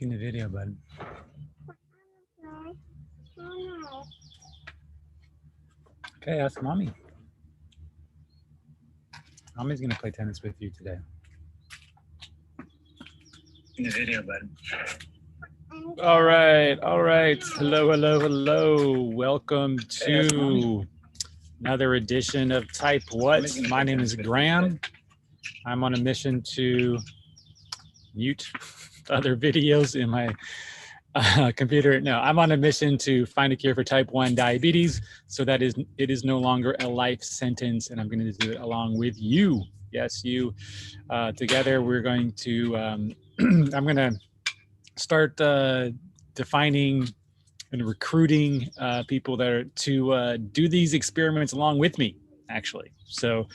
In the video, bud. Okay, ask mommy. Mommy's gonna play tennis with you today. In the video, bud. All right, all right. Hello, hello, hello. Welcome to another edition of Type What. My name is Graham. I'm on a mission to mute other videos in my computer. No, I'm on a mission to find a cure for type 1 diabetes. So that is, it is no longer a life sentence, and I'm going to do it along with you. Yes, you. Together, we're going to, I'm going to start defining and recruiting people that are to do these experiments along with me, actually. So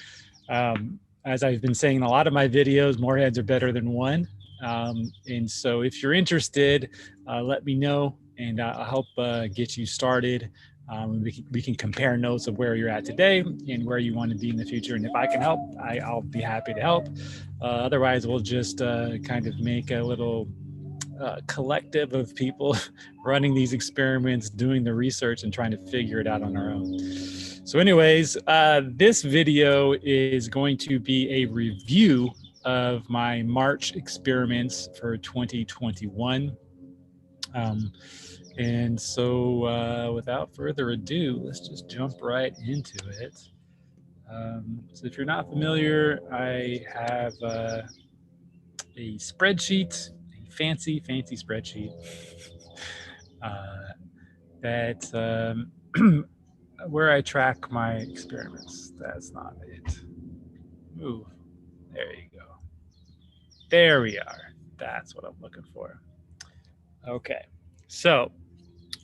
as I've been saying in a lot of my videos, more heads are better than one. And so if you're interested, let me know, and I'll help get you started. We can compare notes of where you're at today and where you want to be in the future. And if I can help, I'll be happy to help. Otherwise, we'll just kind of make a little collective of people running these experiments, doing the research, and trying to figure it out on our own. So anyways, this video is going to be a review of my March experiments for 2021. And so without further ado, let's just jump right into it. So if you're not familiar, I have a spreadsheet, a fancy spreadsheet that where I track my experiments. That's not it. Move. There you go. There we are. That's what I'm looking for. Okay. So,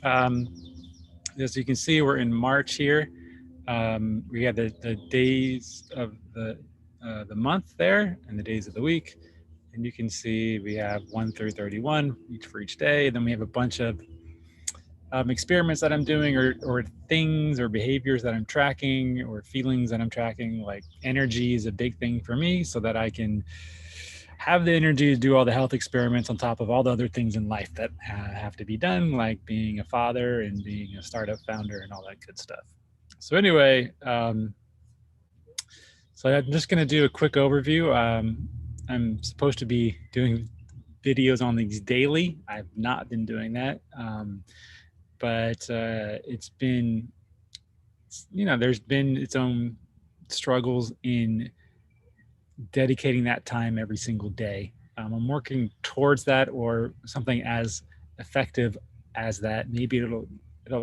as you can see, we're in March here. We have the days of the month there and the days of the week. And you can see we have 1 through 31 each for each day. And then we have a bunch of experiments that I'm doing, or things or behaviors that I'm tracking, or feelings that I'm tracking. Like energy is a big thing for me, so that I can have the energy to do all the health experiments on top of all the other things in life that have to be done, like being a father and being a startup founder and all that good stuff. So anyway, so I'm just going to do a quick overview. I'm supposed to be doing videos on these daily. I've not been doing that. But it's been, there's been its own struggles in dedicating that time every single day. I'm working towards that, or something as effective as that. Maybe it'll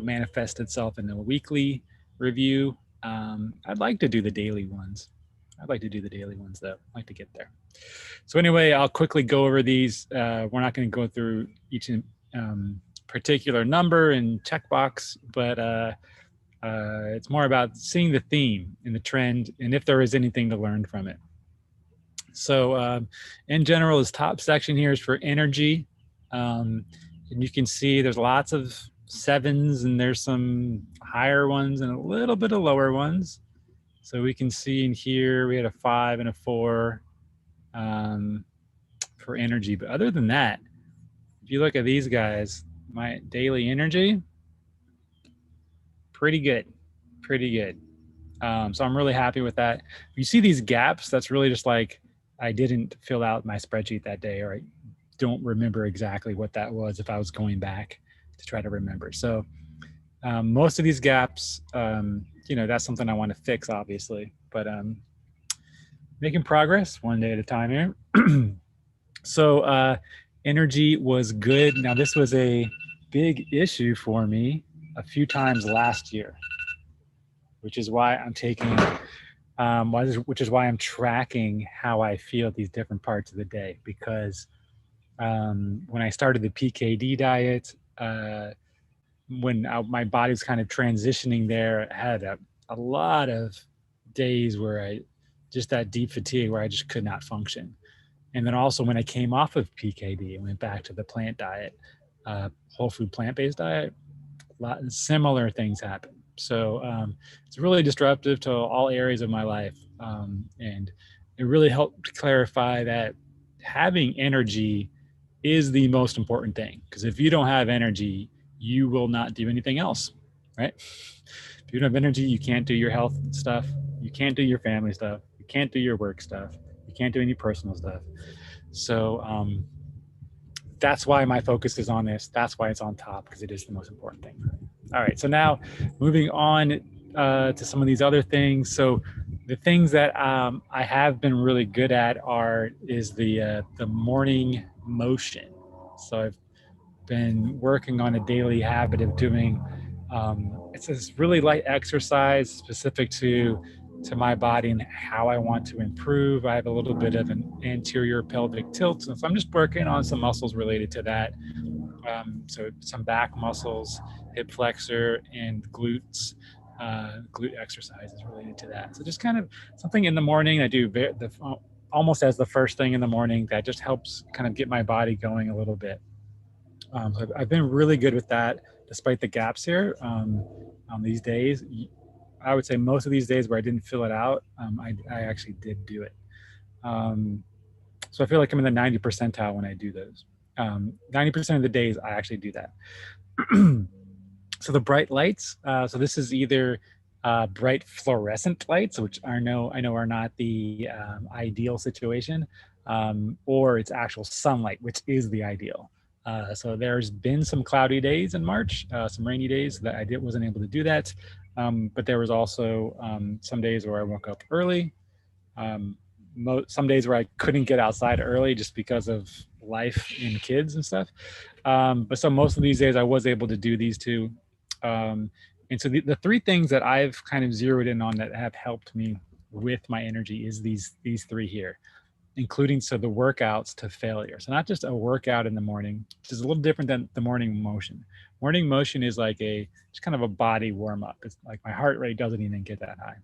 manifest itself in a weekly review. I'd like to do the daily ones. Though. I'd like to get there. So anyway, I'll quickly go over these. We're not going to go through each particular number and checkbox, but it's more about seeing the theme and the trend, and if there is anything to learn from it. So in general, this top section here is for energy. And you can see there's lots of 7s, and there's some higher ones and a little bit of lower ones. So we can see in here, we had a 5 and a 4 for energy. But other than that, if you look at these guys, my daily energy, pretty good. So I'm really happy with that. You see these gaps, that's really just like I didn't fill out my spreadsheet that day, or I don't remember exactly what that was if I was going back to try to remember. So most of these gaps, that's something I want to fix, obviously, but making progress one day at a time here. So energy was good. Now, this was a big issue for me a few times last year, which is why I'm taking, which is why I'm tracking how I feel at these different parts of the day. Because when I started the PKD diet, when my body was kind of transitioning there, I had a lot of days where just that deep fatigue where I just could not function. And then also when I came off of PKD and went back to the plant diet, whole food plant-based diet, a lot of similar things happen. So it's really disruptive to all areas of my life. And it really helped clarify that having energy is the most important thing. Because if you don't have energy, you will not do anything else, right? If you don't have energy, you can't do your health stuff. You can't do your family stuff. You can't do your work stuff. You can't do any personal stuff. So that's why my focus is on this. That's why it's on top, because it is the most important thing. All right, so now moving on to some of these other things. So the things that I have been really good at is the morning motion. So I've been working on a daily habit of doing it's this really light exercise specific to my body and how I want to improve. I have a little bit of an anterior pelvic tilt, so I'm just working on some muscles related to that. So some back muscles, hip flexor, and glutes. Glute exercises related to that. So just kind of something in the morning I do almost as the first thing in the morning that just helps kind of get my body going a little bit. So I've been really good with that, despite the gaps here on these days. I would say most of these days where I didn't fill it out, I actually did do it. So I feel like I'm in the 90th percentile when I do those. 90% of the days I actually do that. So the bright lights, so this is either bright fluorescent lights, which I know are not the ideal situation, or it's actual sunlight, which is the ideal. So there's been some cloudy days in March, some rainy days that I wasn't able to do that. But there was also some days where I woke up early. Some days where I couldn't get outside early just because of life and kids and stuff. But so most of these days I was able to do these two. And so the three things that I've kind of zeroed in on that have helped me with my energy is these three here, including the workouts to failure. So not just a workout in the morning, which is a little different than the morning motion. Morning motion is like just kind of a body warm up. It's like my heart rate doesn't even get that high.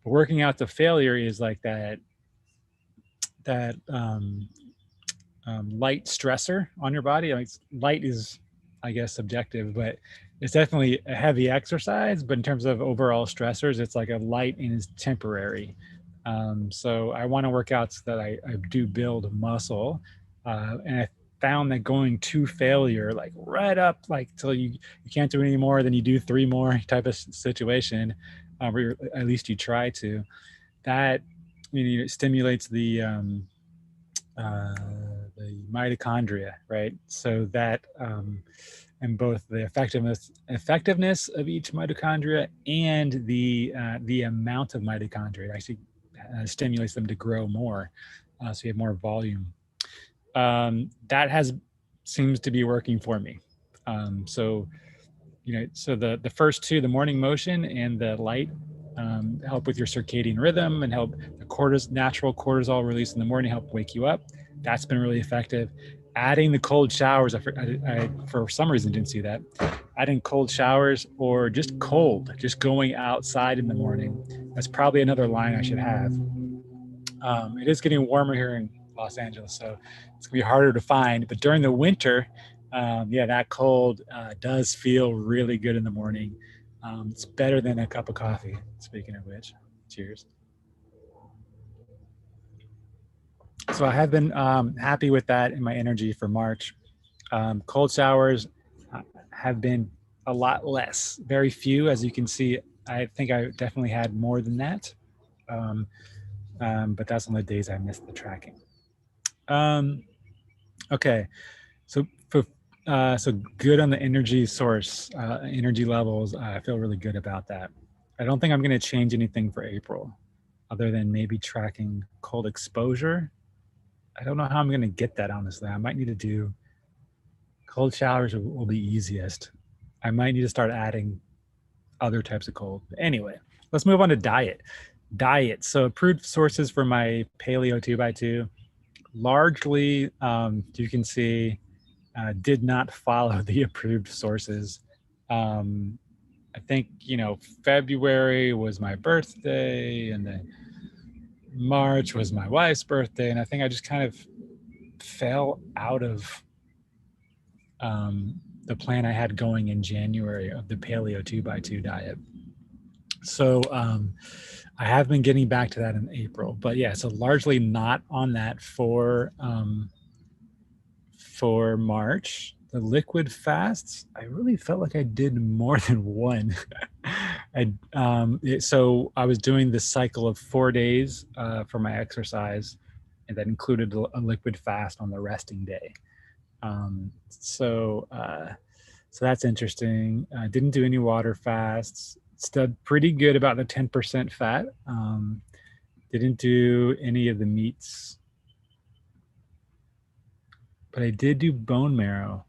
But working out to failure is like that light stressor on your body. Like light is, I guess, subjective, but it's definitely a heavy exercise. But in terms of overall stressors, it's like a light and is temporary. So I want to work out so that I do build muscle. And I found that going to failure, like right up, like till you can't do any more, then you do three more type of situation, or at least you try to. That it stimulates the mitochondria, right? So that and both the effectiveness of each mitochondria and the amount of mitochondria actually stimulates them to grow more, so you have more volume. That seems to be working for me. So the first two, the morning motion and the light, help with your circadian rhythm and help the natural cortisol release in the morning, help wake you up. That's been really effective. Adding the cold showers, I for some reason didn't see that. Adding cold showers or just going outside in the morning. That's probably another line I should have. It is getting warmer here in Los Angeles, so it's gonna be harder to find. But during the winter, that cold does feel really good in the morning. It's better than a cup of coffee. Speaking of which, cheers. So I have been happy with that in my energy for March. Cold showers have been a lot less, very few, as you can see. I think I definitely had more than that. But that's on the days I missed the tracking. Okay, so good on the energy source, energy levels. I feel really good about that. I don't think I'm going to change anything for April, other than maybe tracking cold exposure. I don't know how I'm going to get that, honestly. I might need to do cold showers will be easiest. I might need to start adding other types of cold. Anyway, let's move on to diet. So approved sources for my paleo 2x2, largely, you can see, did not follow the approved sources. I think, February was my birthday, and then March was my wife's birthday. And I think I just kind of fell out of the plan I had going in January of the paleo 2x2 diet. So I have been getting back to that in April, but yeah, so largely not on that for for March, the liquid fasts, I really felt like I did more than one. So I was doing this cycle of 4 days for my exercise, and that included a liquid fast on the resting day. So that's interesting. I didn't do any water fasts. Stood pretty good about the 10% fat. Didn't do any of the meats, but I did do bone marrow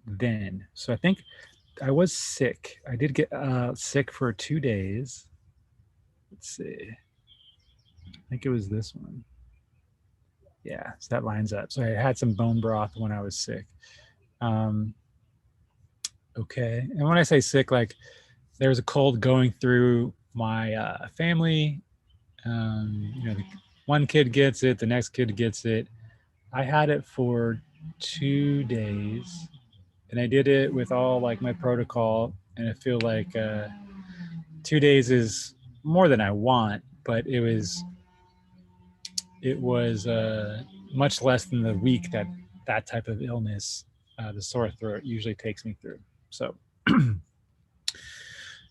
then. So I think I was sick. I did get sick for 2 days. Let's see. I think it was this one. Yeah, so that lines up. So I had some bone broth when I was sick. Okay. And when I say sick, like there was a cold going through my family. One kid gets it, the next kid gets it. I had it for 2 days, and I did it with all like my protocol. And I feel like 2 days is more than I want, but it was much less than the week that type of illness, the sore throat, usually takes me through. So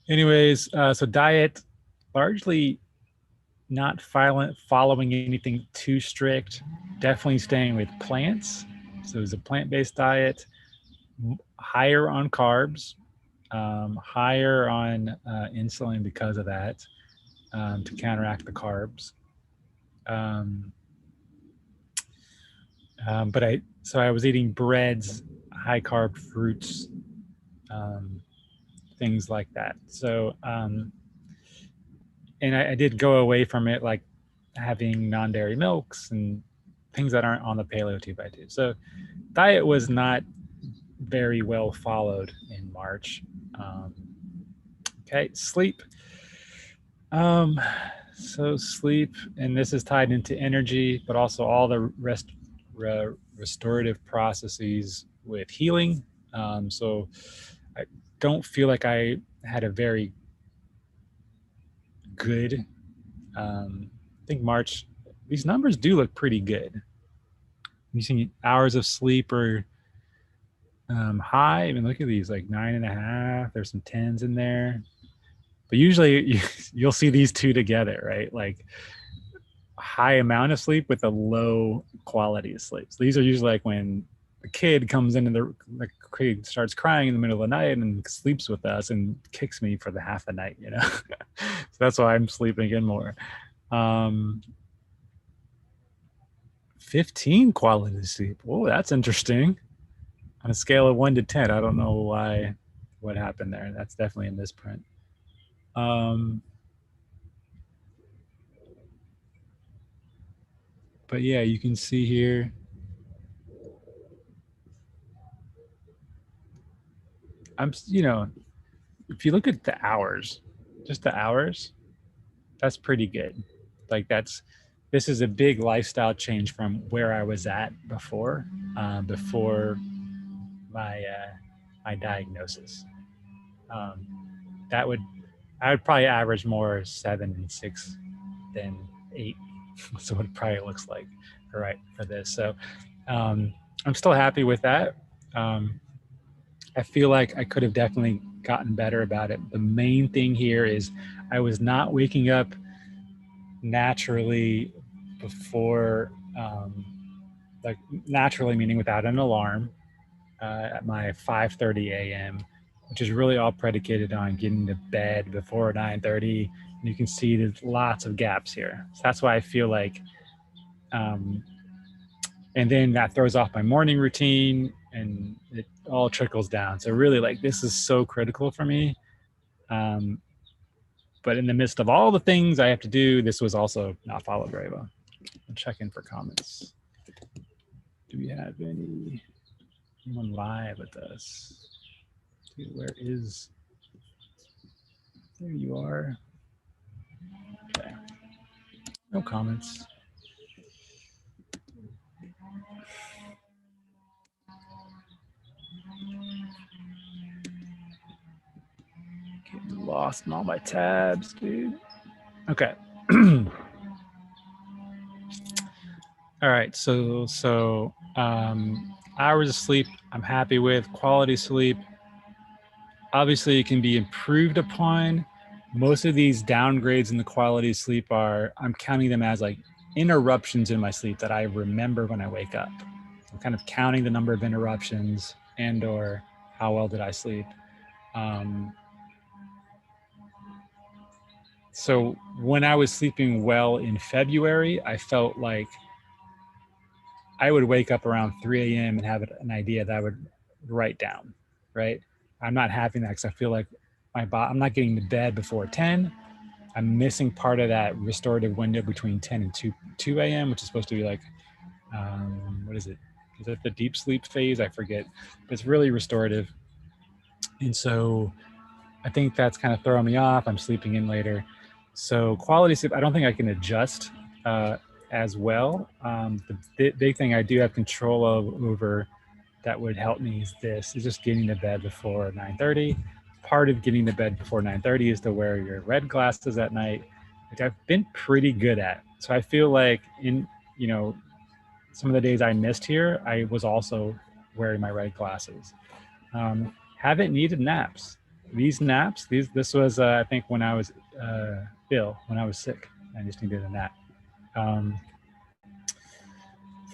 anyways, so diet, largely not following anything too strict, definitely staying with plants. So it was a plant-based diet, higher on carbs, higher on insulin because of that, to counteract the carbs. But I was eating breads, high carb fruits, things like that. So, and I did go away from it, like having non-dairy milks and things that aren't on the paleo 2x2. So diet was not very well followed in March. Okay, sleep. So sleep, and this is tied into energy, but also all the restorative processes with healing. So I don't feel like I had a very good, I think March, these numbers do look pretty good. You see hours of sleep are high. I mean, look at these, like 9.5. There's some 10s in there. But usually you'll see these two together, right? Like high amount of sleep with a low quality of sleep. So these are usually like when a kid comes in and the kid starts crying in the middle of the night and sleeps with us and kicks me for the half the night, So that's why I'm sleeping in more. 15 quality sleep. Oh, that's interesting. On a scale of 1 to 10, I don't know what happened there. That's definitely a misprint. But yeah, you can see here. If you look at the hours, just the hours, that's pretty good. Like this is a big lifestyle change from where I was at before my diagnosis. I would probably average more 7 and 6 than 8. So what it probably looks like for this. So I'm still happy with that. I feel like I could have definitely gotten better about it. The main thing here is I was not waking up naturally before, like naturally meaning without an alarm, at my 5:30 a.m., which is really all predicated on getting to bed before 9:30. And you can see there's lots of gaps here. So that's why I feel like, and then that throws off my morning routine and it all trickles down. So really, like, this is so critical for me. But in the midst of all the things I have to do, this was also not followed very well. I'll check in for comments. Do we have anyone live with us? Dude, there you are. Okay. No comments. Getting lost in all my tabs, dude. Okay. All right. So hours of sleep I'm happy with. Quality sleep, obviously it can be improved upon. Most of these downgrades in the quality of sleep I'm counting them as like interruptions in my sleep that I remember when I wake up. I'm kind of counting the number of interruptions and or how well did I sleep. So when I was sleeping well in February, I felt like I would wake up around 3 a.m. and have an idea that I would write down, right? I'm not having that because I feel like I'm not getting to bed before 10. I'm missing part of that restorative window between 10 and 2 a.m., which is supposed to be like, what is it? Is it the deep sleep phase? I forget. But it's really restorative. And so I think that's kind of throwing me off. I'm sleeping in later. So quality sleep, I don't think I can adjust as well. The big thing I do have control over that would help me is just getting to bed before 9:30. Part of getting to bed before 9:30 is to wear your red glasses at night, which I've been pretty good at. So I feel like in, some of the days I missed here, I was also wearing my red glasses. Haven't needed naps. These naps, this was, I think when I was ill, when I was sick, I just needed a nap.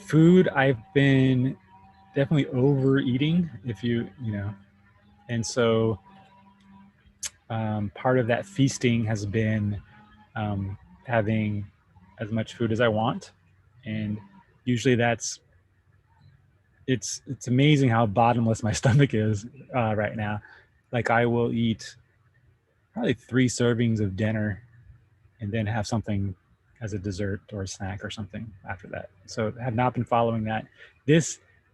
Food, I've been definitely overeating, and so part of that feasting has been having as much food as I want, and usually it's amazing how bottomless my stomach is right now. Like I will eat probably 3 servings of dinner and then have something as a dessert or a snack or something after that. So I have not been following that.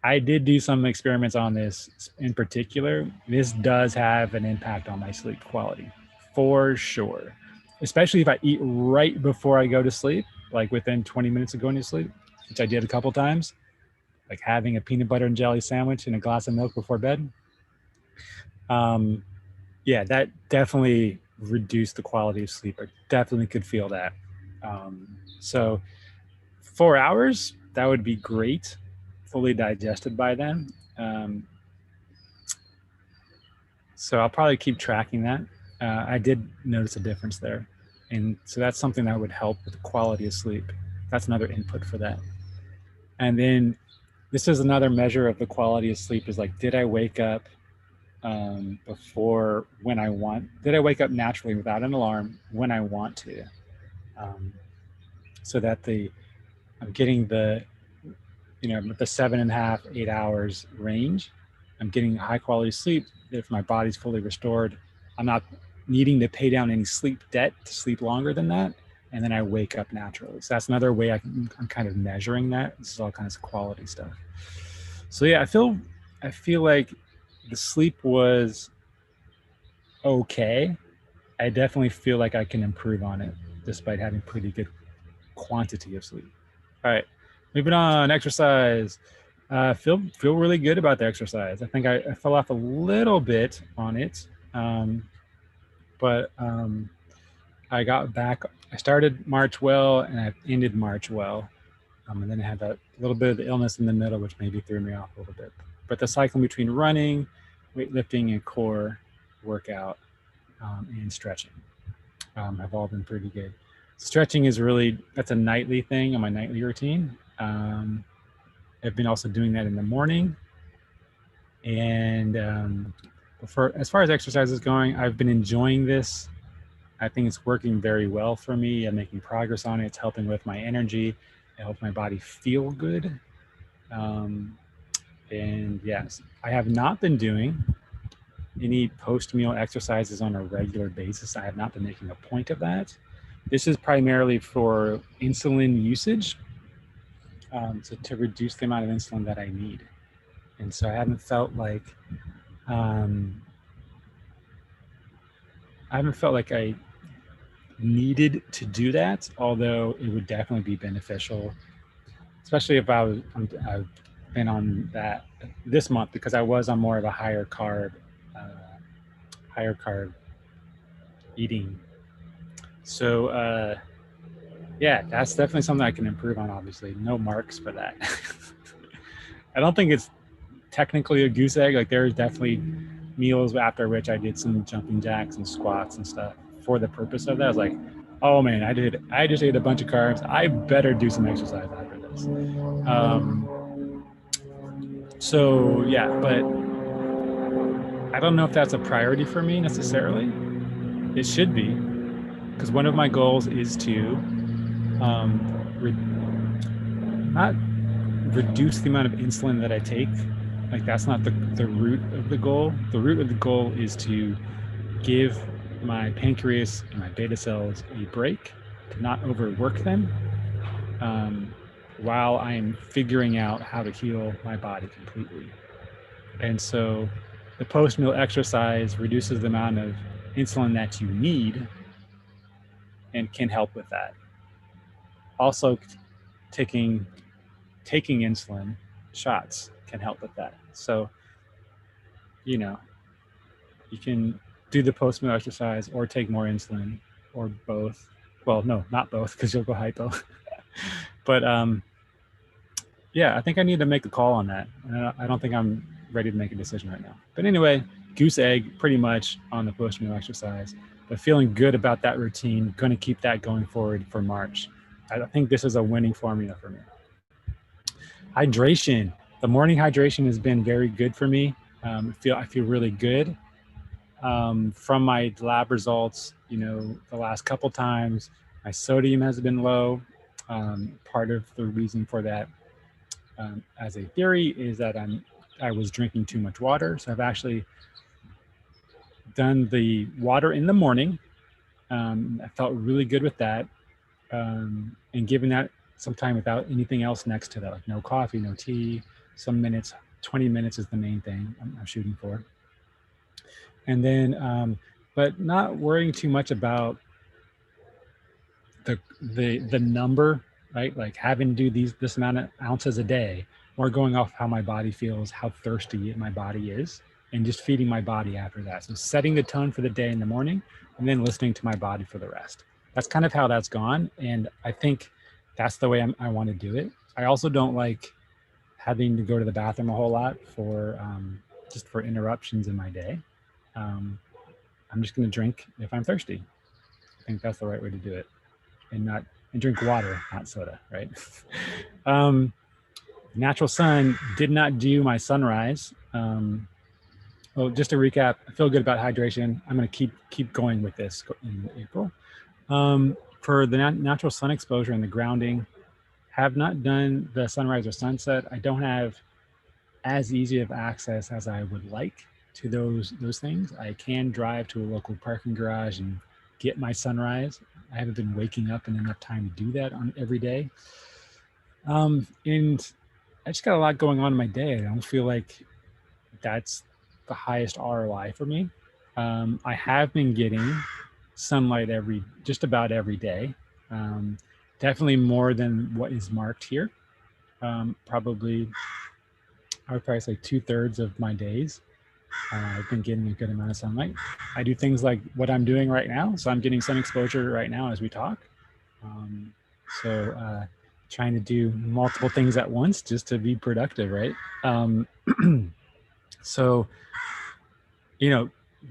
I did do some experiments on this in particular. This does have an impact on my sleep quality for sure, especially if I eat right before I go to sleep, like within 20 minutes of going to sleep, which I did a couple times, like having a peanut butter and jelly sandwich and a glass of milk before bed. Yeah, that definitely reduced the quality of sleep. I definitely could feel that. So 4 hours, that would be great, fully digested by then. So I'll probably keep tracking that. I did notice a difference there. And so that's something that would help with the quality of sleep. That's another input for that. And then this is another measure of the quality of sleep is like, did I wake up before when I want? Did I wake up naturally without an alarm when I want to? So that I'm getting the 7.5, 8 hours range. I'm getting high quality sleep. If my body's fully restored, I'm not needing to pay down any sleep debt to sleep longer than that. And then I wake up naturally. So that's another way I'm kind of measuring that. This is all kinds of quality stuff. So yeah, I feel like the sleep was okay. I definitely feel like I can improve on it despite having pretty good quantity of sleep. All right, moving on. Exercise. Feel really good about the exercise. I think I fell off a little bit on it, but I got back. I started March well, and I ended March well, and then I had that little bit of the illness in the middle, which maybe threw me off a little bit. But the cycle between running, weightlifting, and core workout and stretching have all been pretty good. Stretching is that's a nightly thing on my nightly routine. I've been also doing that in the morning. And as far as exercise is going, I've been enjoying this. I think it's working very well for me. I'm making progress on it. It's helping with my energy. It helps my body feel good. And yes, I have not been doing any post-meal exercises on a regular basis. I have not been making a point of that. This is primarily for insulin usage, to reduce the amount of insulin that I need. And so I haven't felt like I needed to do that, although it would definitely be beneficial, especially if I've been on that this month, because I was on more of a higher carb eating. So yeah, that's definitely something I can improve on. Obviously, no marks for that. I don't think it's technically a goose egg. Like there's definitely meals after which I did some jumping jacks and squats and stuff for the purpose of that. I was like, oh man, I just ate a bunch of carbs. I better do some exercise after this. So yeah, but I don't know if that's a priority for me necessarily. It should be, because one of my goals is to not reduce the amount of insulin that I take. Like that's not the root of the goal. The root of the goal is to give my pancreas and my beta cells a break, to not overwork them, while I'm figuring out how to heal my body completely. And so the post-meal exercise reduces the amount of insulin that you need and can help with that. Also, taking insulin shots can help with that. So, you know, you can do the post-meal exercise or take more insulin, or both. Well, no, not both, because you'll go hypo. But yeah, I think I need to make a call on that. I don't think I'm ready to make a decision right now. But anyway, goose egg pretty much on the post-meal exercise, but feeling good about that routine. Going to keep that going forward for March. I think this is a winning formula for me. Hydration. The morning hydration has been very good for me. I feel really good. From my lab results, the last couple times, my sodium has been low. Part of the reason for that, as a theory, is that I was drinking too much water. So I've actually done the water in the morning. I felt really good with that. And given that some time without anything else next to that, like no coffee, no tea, some minutes, 20 minutes is the main thing I'm shooting for. And then, but not worrying too much about the number, right? Like having to do this amount of ounces a day, or going off how my body feels, how thirsty my body is, and just feeding my body after that. So setting the tone for the day in the morning, and then listening to my body for the rest. That's kind of how that's gone. And I think that's the way I want to do it. I also don't like having to go to the bathroom a whole lot for just for interruptions in my day. I'm just going to drink if I'm thirsty. I think that's the right way to do it, and drink water, not soda, right? Natural sun did not do my sunrise. Well, just to recap, I feel good about hydration. I'm going to keep going with this in April. For the natural sun exposure and the grounding, have not done the sunrise or sunset. I don't have as easy of access as I would like to those things. I can drive to a local parking garage and get my sunrise. I haven't been waking up in enough time to do that on every day. And I just got a lot going on in my day. I don't feel like that's the highest ROI for me. I have been getting sunlight just about every day. Definitely more than what is marked here. Probably, I would probably say 2/3 of my days. I've been getting a good amount of sunlight. I do things like what I'm doing right now. So I'm getting sun exposure right now as we talk. Trying to do multiple things at once just to be productive, right? So,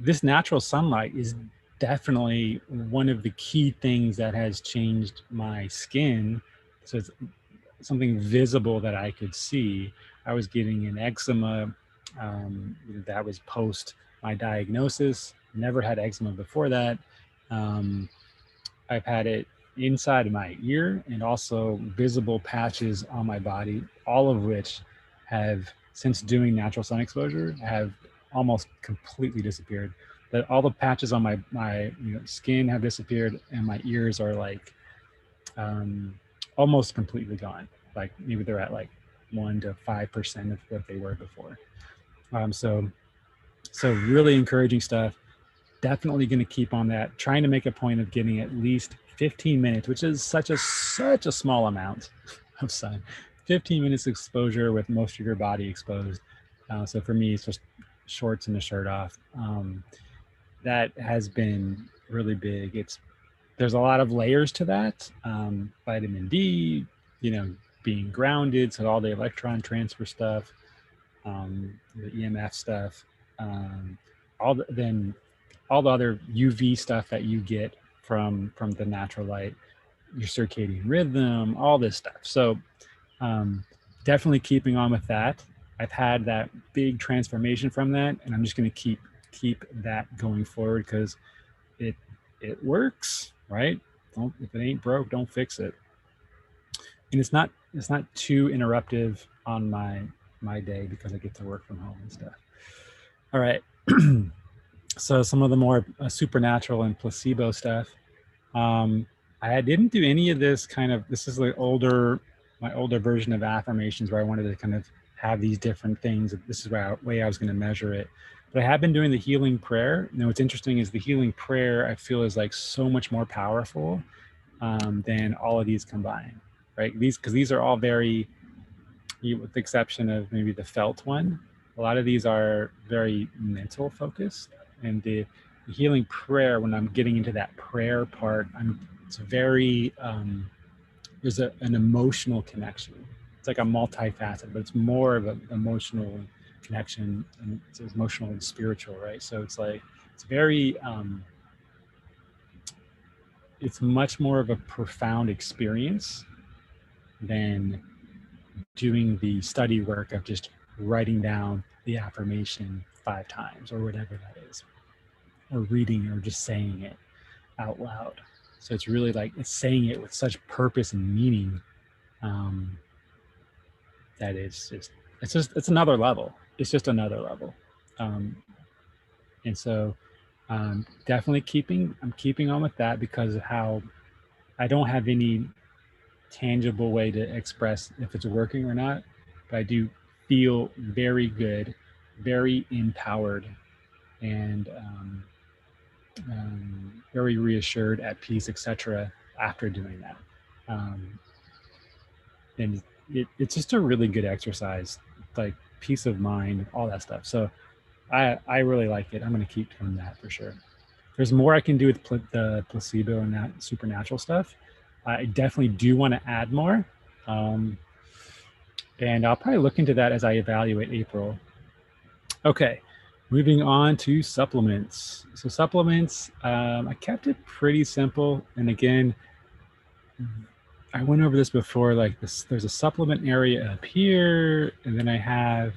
this natural sunlight is definitely one of the key things that has changed my skin. So it's something visible that I could see. I was getting an eczema that was post my diagnosis. Never had eczema before that. I've had it inside of my ear, and also visible patches on my body, all of which have, since doing natural sun exposure, have almost completely disappeared. That all the patches on my skin have disappeared, and my ears are like almost completely gone. Like maybe they're at like 1 to 5% of what they were before. So really encouraging stuff. Definitely going to keep on that. Trying to make a point of getting at least 15 minutes, which is such a small amount of sun. 15 minutes exposure with most of your body exposed. So for me, it's just shorts and a shirt off. That has been really big. There's a lot of layers to that. Vitamin D, being grounded, so all the electron transfer stuff. the EMF stuff, all the other UV stuff that you get from the natural light, your circadian rhythm, all this stuff. So definitely keeping on with that. I've had that big transformation from that, and I'm just going to keep that going forward because it works, right? If it ain't broke, don't fix it. And it's not too interruptive on my day because I get to work from home and stuff. All right. So some of the more supernatural and placebo stuff. I didn't do any of this this is my older version of affirmations where I wanted to kind of have these different things. This is the way I was going to measure it. But I have been doing the healing prayer. You know, what's interesting is the healing prayer I feel is like so much more powerful than all of these combined, right? Because these are all very, with the exception of maybe the felt one, a lot of these are very mental focused. And the healing prayer, when I'm getting into that prayer part, it's very, there's an emotional connection. It's like a multifaceted, but it's more of an emotional connection, and it's emotional and spiritual, right? So it's like, it's very, it's much more of a profound experience than doing the study work of just writing down the affirmation 5 times or whatever that is, or reading or just saying it out loud. So it's really like, it's saying it with such purpose and meaning that it's another level. It's just another level. And so definitely I'm keeping on with that because of how I don't have any tangible way to express if it's working or not, but I do feel very good, very empowered, and very reassured, at peace, etc. after doing that. And it's just a really good exercise, like peace of mind, all that stuff. So I really like it. I'm going to keep doing that for sure. There's more I can do with the placebo and that supernatural stuff. I definitely do want to add more. And I'll probably look into that as I evaluate April. Okay, moving on to supplements. So supplements, I kept it pretty simple. And again, I went over this before, like this, there's a supplement area up here, and then I have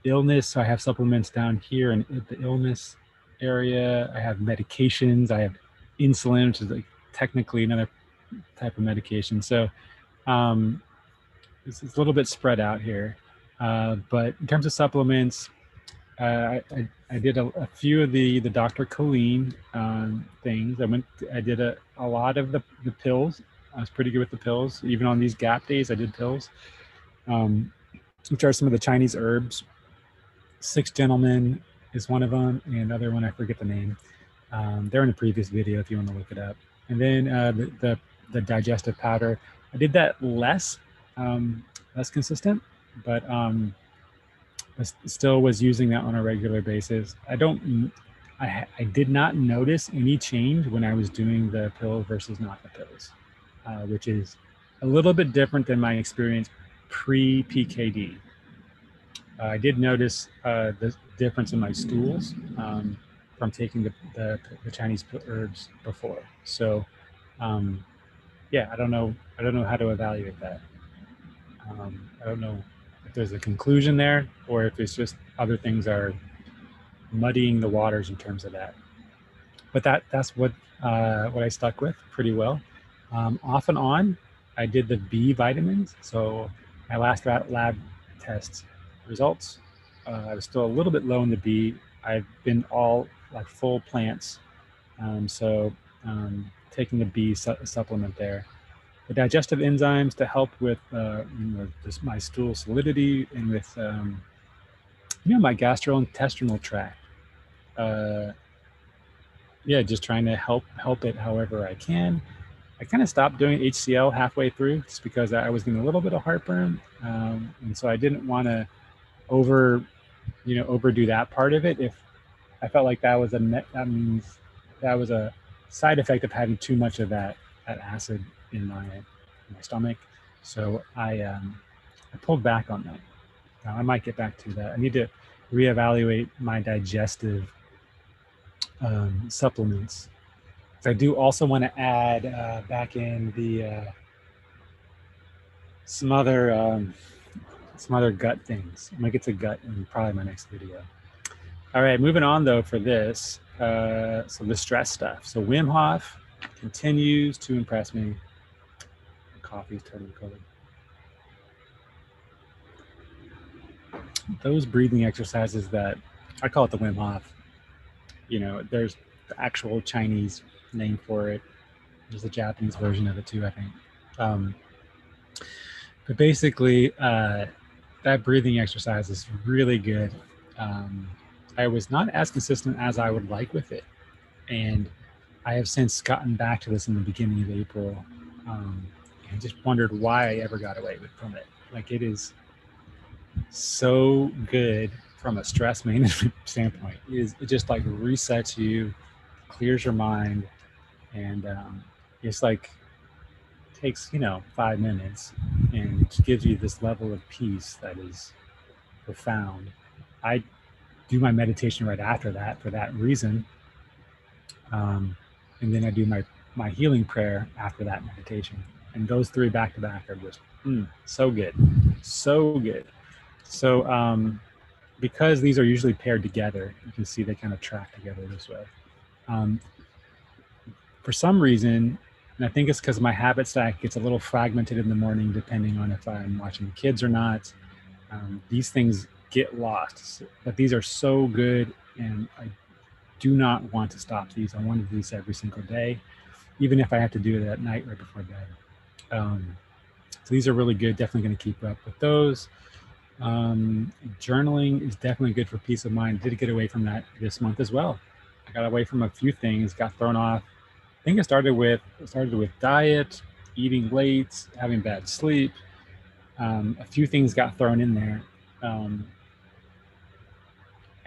illness. So I have supplements down here in the illness area. I have medications. I have insulin, which is like technically another type of medication. So it's a little bit spread out here. But in terms of supplements, I did a few of the Dr. Colleen things. I did a lot of the pills. I was pretty good with the pills. Even on these gap days, I did pills, which are some of the Chinese herbs. 6 Gentlemen is one of them, and another one, I forget the name. They're in the previous video if you want to look it up. And then the digestive powder, I did that less consistent, but I still was using that on a regular basis. I did not notice any change when I was doing the pill versus not the pills, which is a little bit different than my experience pre-PKD. I did notice the difference in my stools from taking the Chinese herbs before. So yeah, I don't know how to evaluate that. I don't know if there's a conclusion there or if it's just other things are muddying the waters in terms of that. But that's what I stuck with pretty well. Off and on, I did the B vitamins. So my last lab test results, I was still a little bit low in the B. I've been all like full plants. So taking the B supplement there. The digestive enzymes to help with just my stool solidity and with my gastrointestinal tract. Yeah, just trying to help it however I can. I kind of stopped doing HCl halfway through just because I was getting a little bit of heartburn, and so I didn't want to overdo that part of it. If I felt like that was a side effect of having too much of that acid in my stomach. So I pulled back on that. I might get back to that. I need to reevaluate my digestive supplements. So I do also want to add back in the some other gut things. I'm gonna get to gut in probably my next video. All right, moving on though for this. So the stress stuff. So Wim Hof continues to impress me. Coffee's turning cold. Those breathing exercises that I call it the Wim Hof. You know, there's the actual Chinese name for it. There's a Japanese version of it too, I think. But basically, that breathing exercise is really good. I was not as consistent as I would like with it. And I have since gotten back to this in the beginning of April. I just wondered why I ever got away from it. Like, it is so good from a stress management standpoint. It just like resets you, clears your mind, and it's like takes 5 minutes and gives you this level of peace that is profound. I do my meditation right after that for that reason, and then I do my healing prayer after that meditation, and those three back to back are just so good, so good. So because these are usually paired together, you can see they kind of track together this way. For some reason, and I think it's because my habit stack gets a little fragmented in the morning, depending on if I'm watching the kids or not. These things get lost, but these are so good, and I do not want to stop these. I want to do these every single day, even if I have to do it at night right before bed. So these are really good. Definitely going to keep up with those. Journaling is definitely good for peace of mind. Did get away from that this month as well. I got away from a few things, got thrown off. I think it started with diet, eating late, having bad sleep. A few things got thrown in there.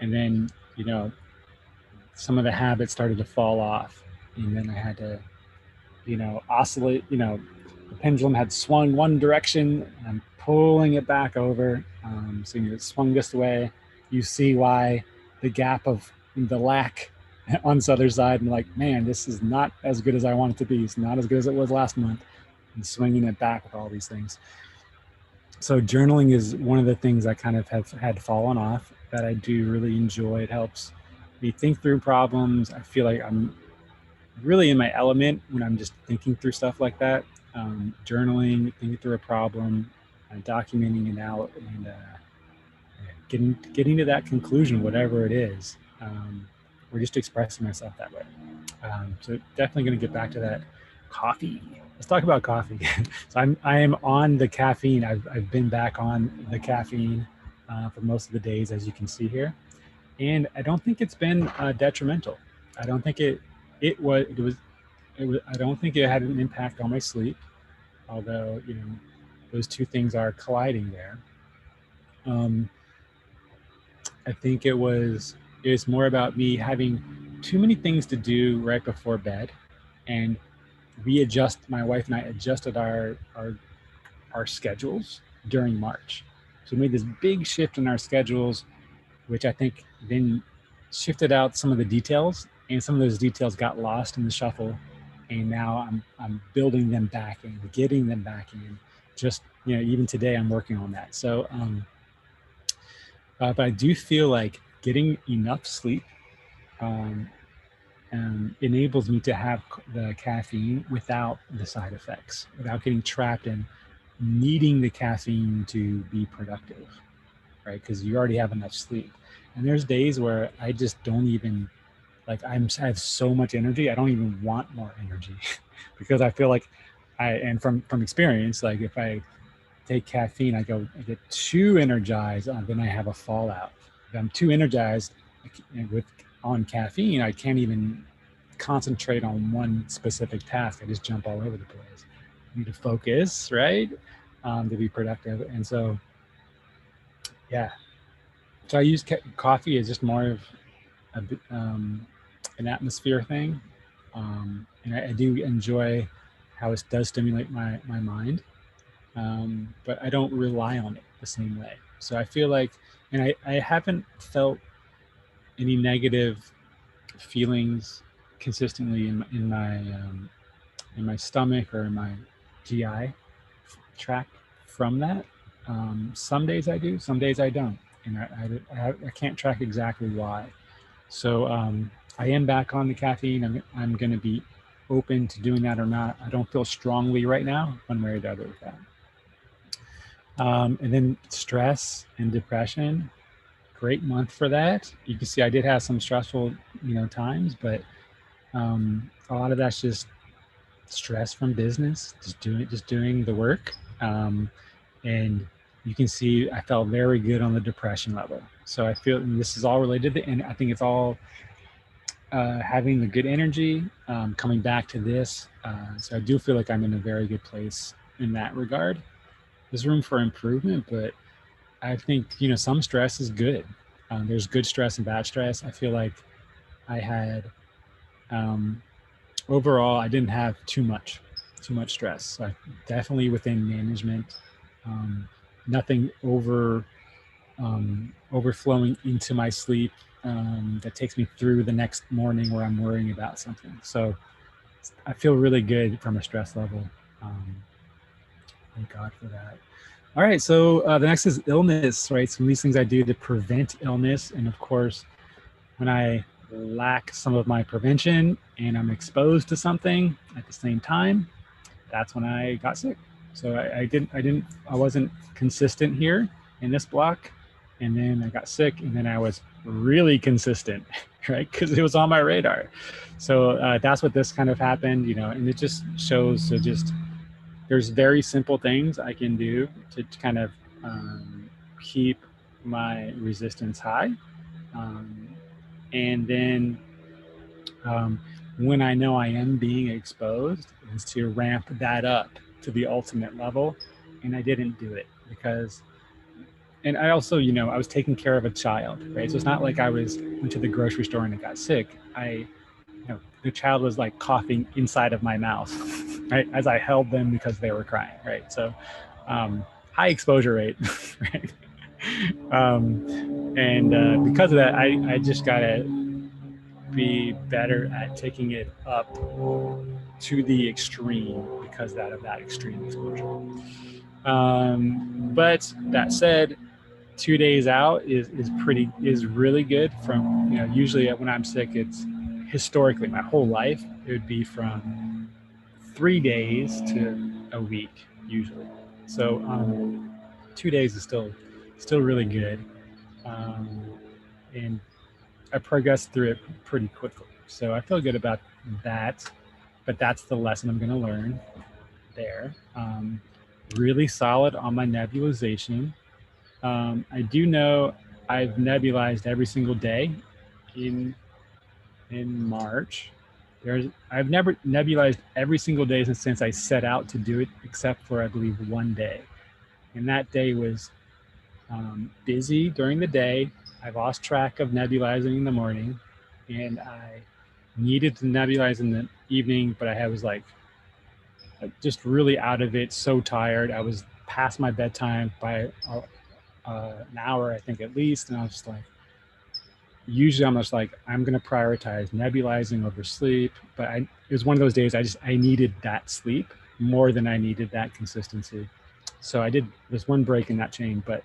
And then, some of the habits started to fall off. And then I had to, oscillate, the pendulum had swung one direction, and I'm pulling it back over. So it swung this way. You see why the gap of the lack on the other side, and like, man, this is not as good as I want it to be. It's not as good as it was last month. And swinging it back with all these things. So journaling is one of the things I kind of have had fallen off that I do really enjoy. It helps me think through problems. I feel like I'm really in my element when I'm just thinking through stuff like that. Journaling, thinking through a problem, documenting it out, and getting to that conclusion, whatever it is, or just expressing myself that way. So definitely going to get back to that. Coffee. Let's talk about coffee. So I am on the caffeine. I've been back on the caffeine for most of the days, as you can see here, and I don't think it's been detrimental. I don't think it was. I don't think it had an impact on my sleep, although those two things are colliding there. I think it was more about me having too many things to do right before bed, and my wife and I adjusted our schedules during March. So we made this big shift in our schedules, which I think then shifted out some of the details, and some of those details got lost in the shuffle. And now I'm building them back in, getting them back in. Just even today I'm working on that. So, but I do feel like getting enough sleep enables me to have the caffeine without the side effects, without getting trapped in needing the caffeine to be productive, right? Because you already have enough sleep. And there's days where I just don't even, like, I have so much energy, I don't even want more energy because I feel like and from experience, like if I take caffeine, I get too energized, then I have a fallout. If I'm too energized on caffeine, I can't even concentrate on one specific task. I just jump all over the place. I need to focus, right, to be productive. And so, yeah. So I use coffee as just more of an atmosphere thing, and I do enjoy how it does stimulate my mind, but I don't rely on it. the same way. So I feel like, and I haven't felt any negative feelings consistently in my stomach or in my GI tract from that. Some days I do, some days I don't, and I can't track exactly why. So I am back on the caffeine. I'm going to be open to doing that or not. I don't feel strongly right now, one way or the other with that. And then stress and depression, great month for that. You can see I did have some stressful, times, but a lot of that's just stress from business, just doing the work. And you can see I felt very good on the depression level. So I feel, and this is all related to, and I think it's all having the good energy, coming back to this. So I do feel like I'm in a very good place in that regard. There's room for improvement, but I think, some stress is good. There's good stress and bad stress. I feel like I had, overall, I didn't have too much stress. So definitely within management, nothing overflowing into my sleep that takes me through the next morning where I'm worrying about something. So I feel really good from a stress level. Thank God for that. All right, so the next is illness, right? Some of these things I do to prevent illness. And of course, when I lack some of my prevention and I'm exposed to something at the same time, that's when I got sick. So I wasn't consistent here in this block. And then I got sick, and then I was really consistent, right? Because it was on my radar. So that's what this kind of happened, and it just shows to there's very simple things I can do to kind of keep my resistance high. And then when I know I am being exposed, is to ramp that up to the ultimate level. And I didn't do it because, and I also, I was taking care of a child, right? So it's not like I went to the grocery store and I got sick. The child was like coughing inside of my mouth, right? As I held them because they were crying, right? So high exposure rate, right? And because of that, I just gotta be better at taking it up to the extreme because of that extreme exposure. But that said, 2 days out is really good. From usually when I'm sick, it's historically my whole life it would be from 3 days to a week usually. So 2 days is still really good, and I progressed through it pretty quickly. So I feel good about that. But that's the lesson I'm going to learn there. Really solid on my nebulization. I do know I've nebulized every single day in March. I've never nebulized every single day since I set out to do it, except for I believe one day, and that day was busy during the day. I lost track of nebulizing in the morning, and I needed to nebulize in the evening, but I was like just really out of it, so tired. I was past my bedtime by an hour, I think, at least, and I was just like, usually I'm just like, I'm going to prioritize nebulizing over sleep. But it was one of those days I needed that sleep more than I needed that consistency. So I did, there's one break in that chain, but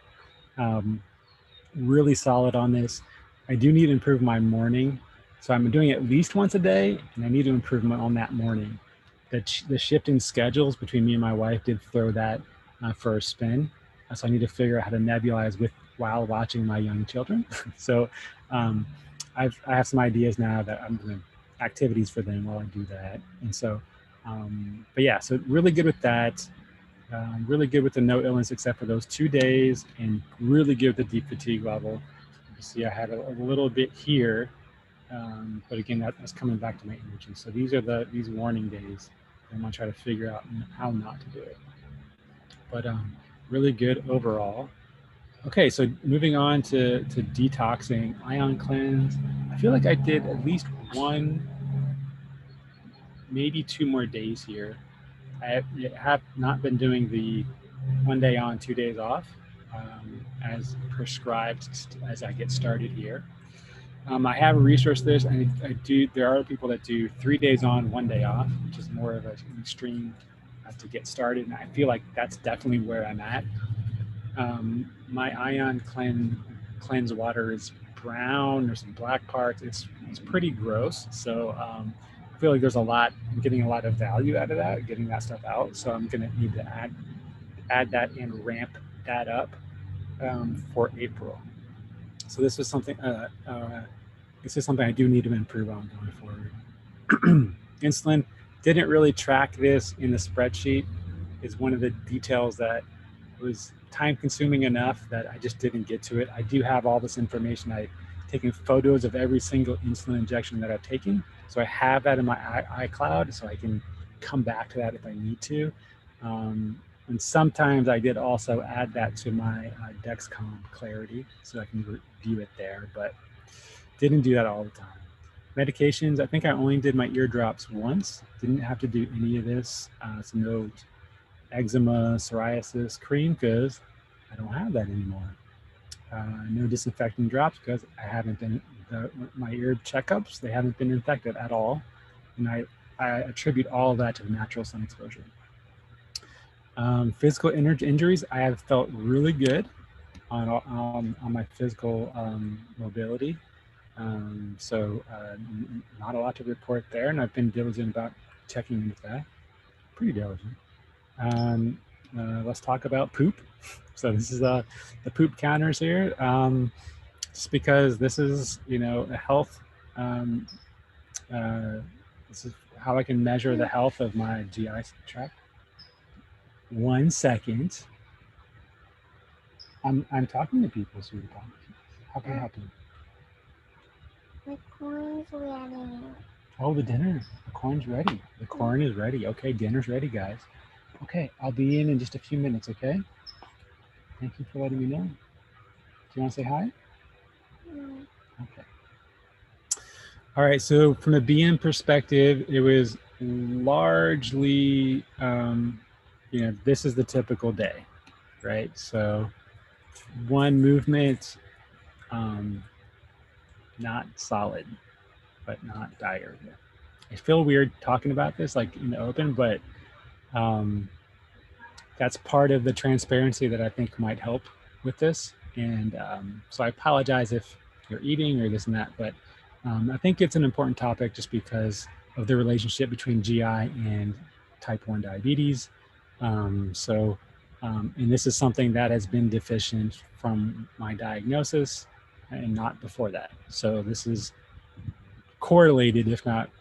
really solid on this. I do need to improve my morning. So I'm doing it at least once a day, and I need to improve on that morning. The shifting schedules between me and my wife did throw that for a spin. So I need to figure out how to nebulize while watching my young children. So I have some ideas now that I'm doing activities for them while I do that. And so, but yeah, so really good with that. Really good with the no illness except for those 2 days, and really good with the deep fatigue level. You see I had a little bit here, but again, that's coming back to my energy. So these are these warning days. I'm gonna try to figure out how not to do it. But really good overall. Okay, so moving on to detoxing, ion cleanse. I feel like I did at least one, maybe 2 more days here. I have not been doing the 1 day on, 2 days off. as prescribed as I get started here. I have researched this, and I do. There are people that do 3 days on, 1 day off, which is more of an extreme to get started. And I feel like that's definitely where I'm at. My ion cleanse water is brown. There's some black parts. It's pretty gross. So I feel like there's a lot. I'm getting a lot of value out of that, getting that stuff out. So I'm gonna need to add that and ramp that up for April. So this is something. This is something I do need to improve on going forward. Insulin, didn't really track this in the spreadsheet. Is one of the details that was time consuming enough that I just didn't get to it. I do have all this information. I've taken photos of every single insulin injection that I've taken. So I have that in my iCloud, so I can come back to that if I need to. And sometimes I did also add that to my Dexcom Clarity, so I can view it there, but didn't do that all the time. Medications, I think I only did my eardrops once. Didn't have to do any of this. So no eczema, psoriasis cream, because I don't have that anymore. No disinfecting drops, because I haven't been, my ear checkups, they haven't been infected at all. And I attribute all of that to the natural sun exposure. Physical injuries, I have felt really good on my physical mobility. So not a lot to report there, and I've been diligent about checking into that. Pretty diligent. Let's talk about poop. So this is the poop counters here. Just because this is, a health. This is how I can measure the health of my GI tract. 1 second. I'm talking to people, sweetie pie. How can I help you? The corn's ready. Oh, the corn's ready. The corn is ready. Okay, dinner's ready, guys. Okay, I'll be in just a few minutes, okay? Thank you for letting me know. Do you want to say hi? No. Okay. All right, so from a BM perspective, it was largely, this is the typical day, right? So one movement, not solid, but not diarrhea. I feel weird talking about this like in the open, but that's part of the transparency that I think might help with this. And so I apologize if you're eating or this and that, but I think it's an important topic just because of the relationship between GI and type 1 diabetes. And this is something that has been deficient from my diagnosis and not before that. So this is correlated, if not,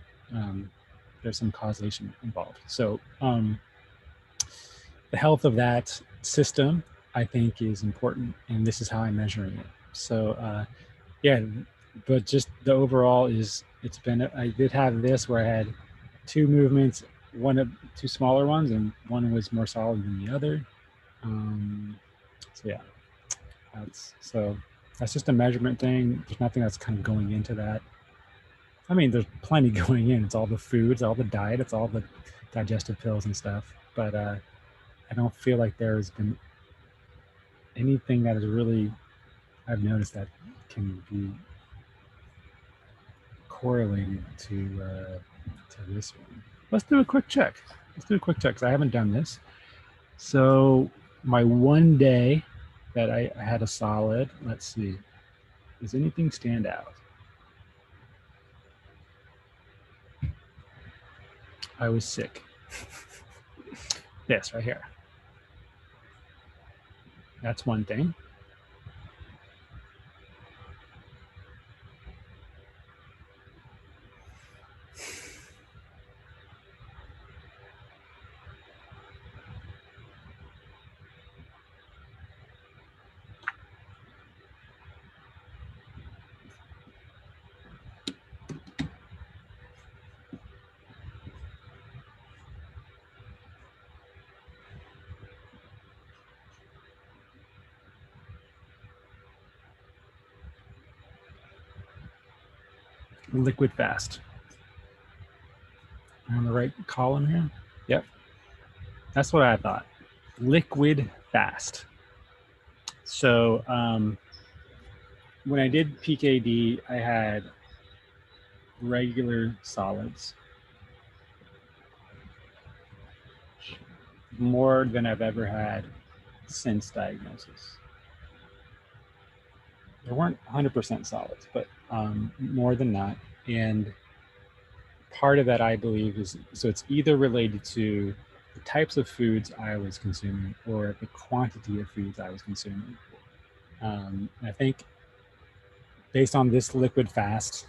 there's some causation involved. So the health of that system, I think, is important, and this is how I'm measuring it. So yeah, but just the overall is, it's been, I did have this where I had 2 movements, two smaller ones, and one was more solid than the other. So yeah, that's just a measurement thing. There's nothing that's kind of going into that. I mean, there's plenty going in. It's all the foods, all the diet, it's all the digestive pills and stuff. But I don't feel like there's been anything that is really, I've noticed that can be correlated to this one. Let's do a quick check. Because I haven't done this. So my 1 day that I had a solid, let's see, does anything stand out? I was sick. This right here. That's one thing. Liquid fast. Am I on the right column here? Yep. That's what I thought. Liquid fast. So when I did PKD, I had regular solids, more than I've ever had since diagnosis. There weren't 100% solids, but more than that. And part of that, I believe, is so it's either related to the types of foods I was consuming or the quantity of foods I was consuming. I think based on this liquid fast,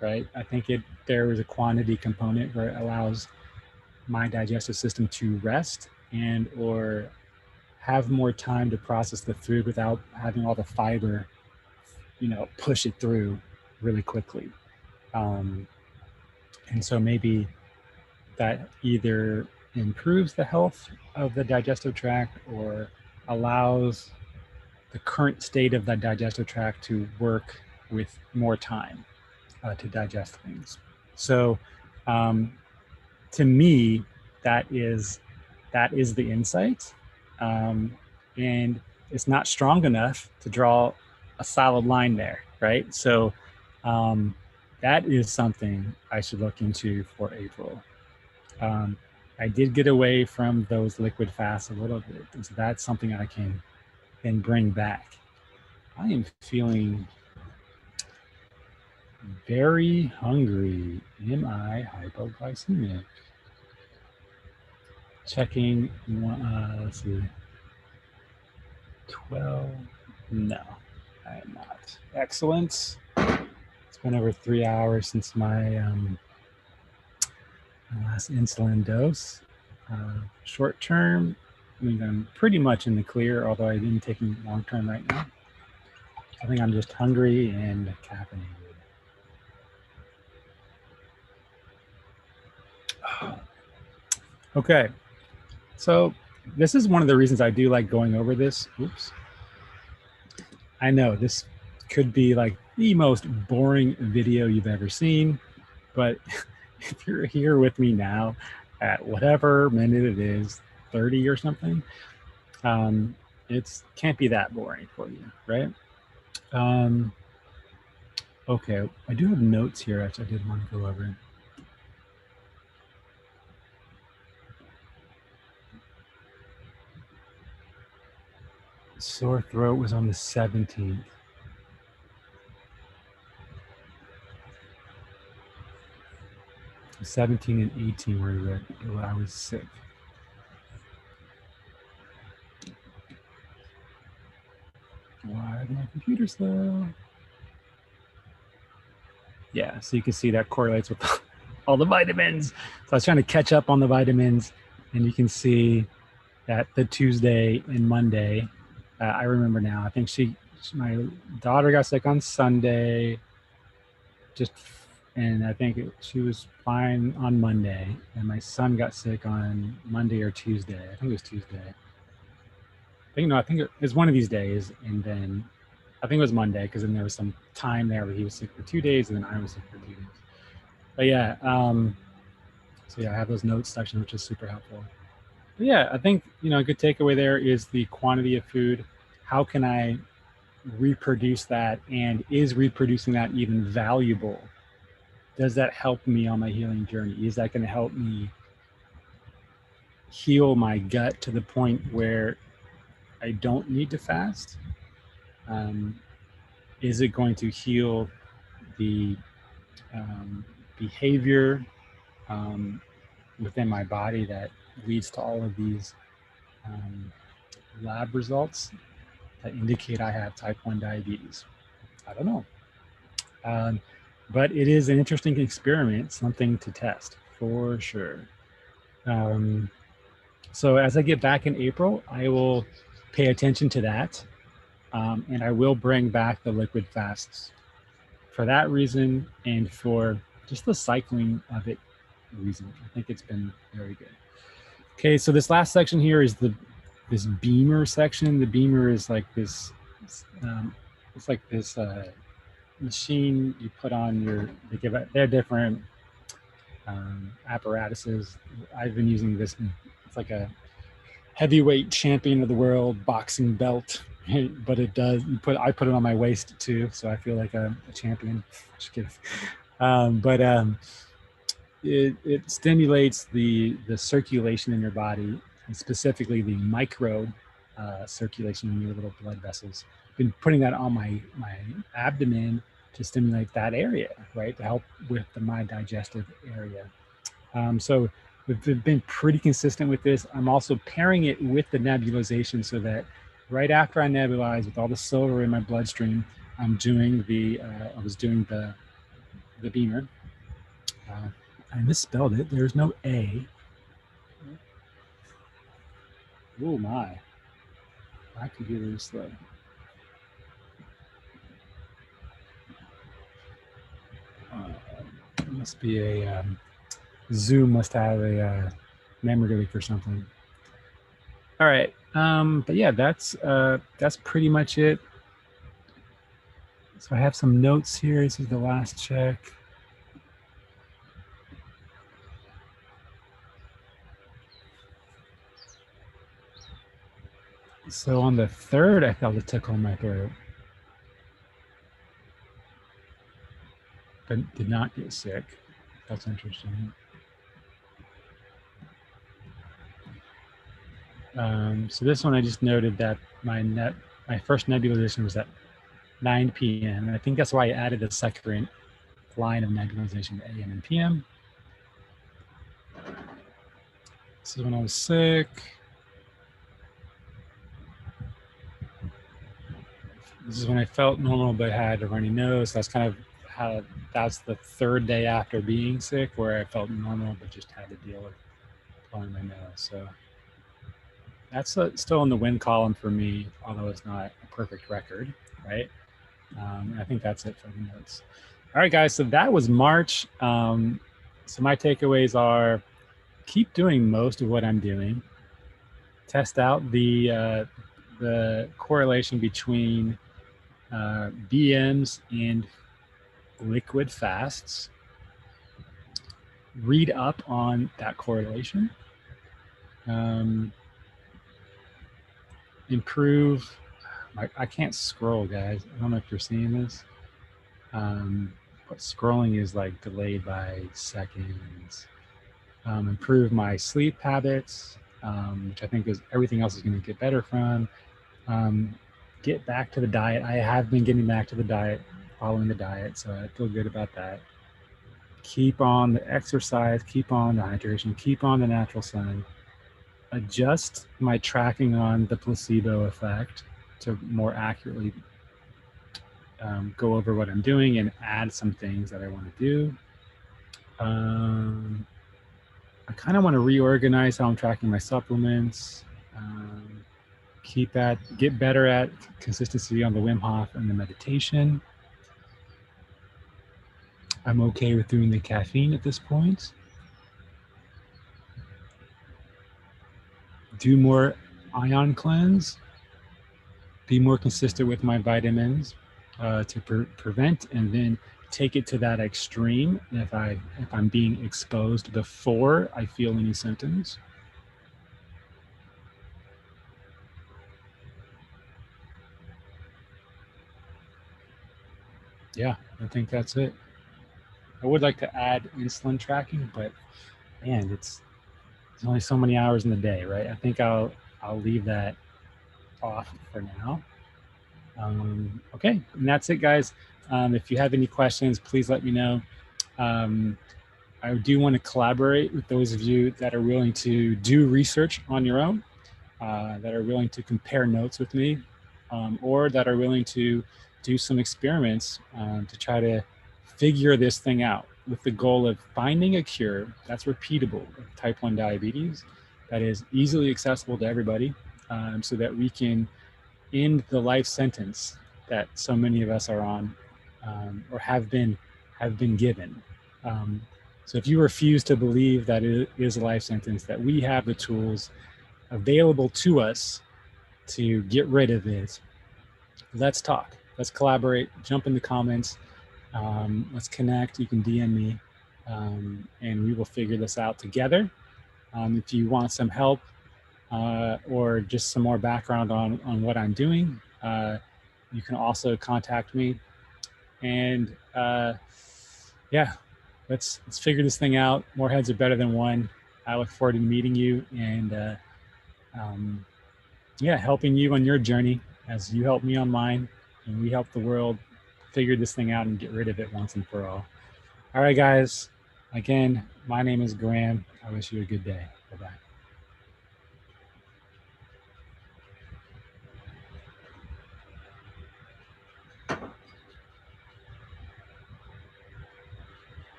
right, I think there is a quantity component where it allows my digestive system to rest and or have more time to process the food without having all the fiber, push it through really quickly. And so maybe that either improves the health of the digestive tract or allows the current state of the digestive tract to work with more time to digest things. So to me, that is the insight. And it's not strong enough to draw a solid line there, right? So that is something I should look into for April. I did get away from those liquid fasts a little bit, and so that's something I can then bring back. I am feeling very hungry. Am I hypoglycemic? Checking, let's see, 12, no, I am not. Excellent. It's been over 3 hours since my last insulin dose. Short term, I mean, I'm pretty much in the clear, although I didn't take any long term right now. I think I'm just hungry and caffeinated. Okay, so this is one of the reasons I do like going over this. Oops. I know this could be like the most boring video you've ever seen, but if you're here with me now at whatever minute it is, 30 or something, it can't be that boring for you, right? Okay, I do have notes here which I did want to go over. Sore throat was on the 17th. The 17 and 18 where I was sick. Why is my computer slow? Yeah, so you can see that correlates with all the vitamins. So I was trying to catch up on the vitamins, and you can see that the Tuesday and Monday, I remember now, I think my daughter got sick on Sunday, and I think she was fine on Monday, and my son got sick on Monday or Tuesday. I think it was Tuesday. I think it was one of these days, and then I think it was Monday, because then there was some time there where he was sick for 2 days, and then I was sick for 2 days. But yeah, so yeah, I have those notes section, which is super helpful. But yeah, I think, a good takeaway there is the quantity of food. How can I reproduce that? And is reproducing that even valuable? Does that help me on my healing journey? Is that going to help me heal my gut to the point where I don't need to fast? Is it going to heal the behavior within my body that leads to all of these lab results that indicate I have type 1 diabetes? I don't know. But it is an interesting experiment, something to test for sure. So as I get back in April, I will pay attention to that. And I will bring back the liquid fasts for that reason, and for just the cycling of it reason. I think it's been very good. Okay, so this last section here is this Beamer section. The Beamer is like this, it's like this machine you put on they're different apparatuses. I've been using this. It's like a heavyweight champion of the world boxing belt. but it does. I put it on my waist too, so I feel like a champion. Just kidding. It stimulates the circulation in your body, and specifically the micro circulation in your little blood vessels. Been putting that on my abdomen to stimulate that area, right, to help with my digestive area. So we've been pretty consistent with this. I'm also pairing it with the nebulization so that right after I nebulize with all the silver in my bloodstream, I'm doing I was doing the BEMER. I misspelled it. There's no A. Oh my. My computer is slow. It must be a Zoom must have a memory leak or something. All right. But yeah, that's pretty much it. So I have some notes here. This is the last check. So on the 3rd, I felt a tickle in my throat, but did not get sick. That's interesting. So this one, I just noted that my first nebulization was at 9 p.m. And I think that's why I added a second line of nebulization to AM and PM. This is when I was sick. This is when I felt normal, but had a runny nose. That's kind of that's the 3rd day after being sick where I felt normal, but just had to deal with blowing my nose. So that's still in the win column for me, although it's not a perfect record, right? I think that's it for the notes. All right, guys, so that was March. So my takeaways are keep doing most of what I'm doing. Test out the correlation between BMs and liquid fasts. Read up on that correlation. Improve. I can't scroll, guys. I don't know if you're seeing this, but scrolling is like delayed by seconds. Improve my sleep habits, which I think is everything else is going to get better from. Get back to the diet. I have been getting back to the diet, following the diet, so I feel good about that. Keep on the exercise, keep on the hydration, keep on the natural sun. Adjust my tracking on the placebo effect to more accurately go over what I'm doing and add some things that I want to do. I kind of want to reorganize how I'm tracking my supplements. Get better at consistency on the Wim Hof and the meditation. I'm okay with doing the caffeine at this point. Do more ion cleanse. Be more consistent with my vitamins to prevent and then take it to that extreme if I'm being exposed before I feel any symptoms. Yeah, I think that's it. I would like to add insulin tracking, but man, there's only so many hours in the day, right? I think I'll leave that off for now. Okay, and that's it, guys. If you have any questions, please let me know. I do want to collaborate with those of you that are willing to do research on your own, that are willing to compare notes with me, or that are willing to do some experiments to try to figure this thing out with the goal of finding a cure that's repeatable of type 1 diabetes, that is easily accessible to everybody, so that we can end the life sentence that so many of us are on or have been given. So if you refuse to believe that it is a life sentence, that we have the tools available to us to get rid of it, let's talk. Let's collaborate. Jump in the comments. Let's connect. You can DM me, and we will figure this out together. If you want some help or just some more background on what I'm doing, you can also contact me. And yeah, let's figure this thing out. More heads are better than one. I look forward to meeting you and yeah, helping you on your journey as you help me on mine, and we help the world figure this thing out and get rid of it once and for all. All right, guys. Again, my name is Graham. I wish you a good day. Bye-bye.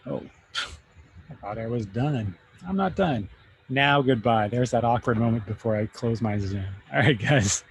Oh, I thought I was done. I'm not done. Now, goodbye. There's that awkward moment before I close my Zoom. All right, guys.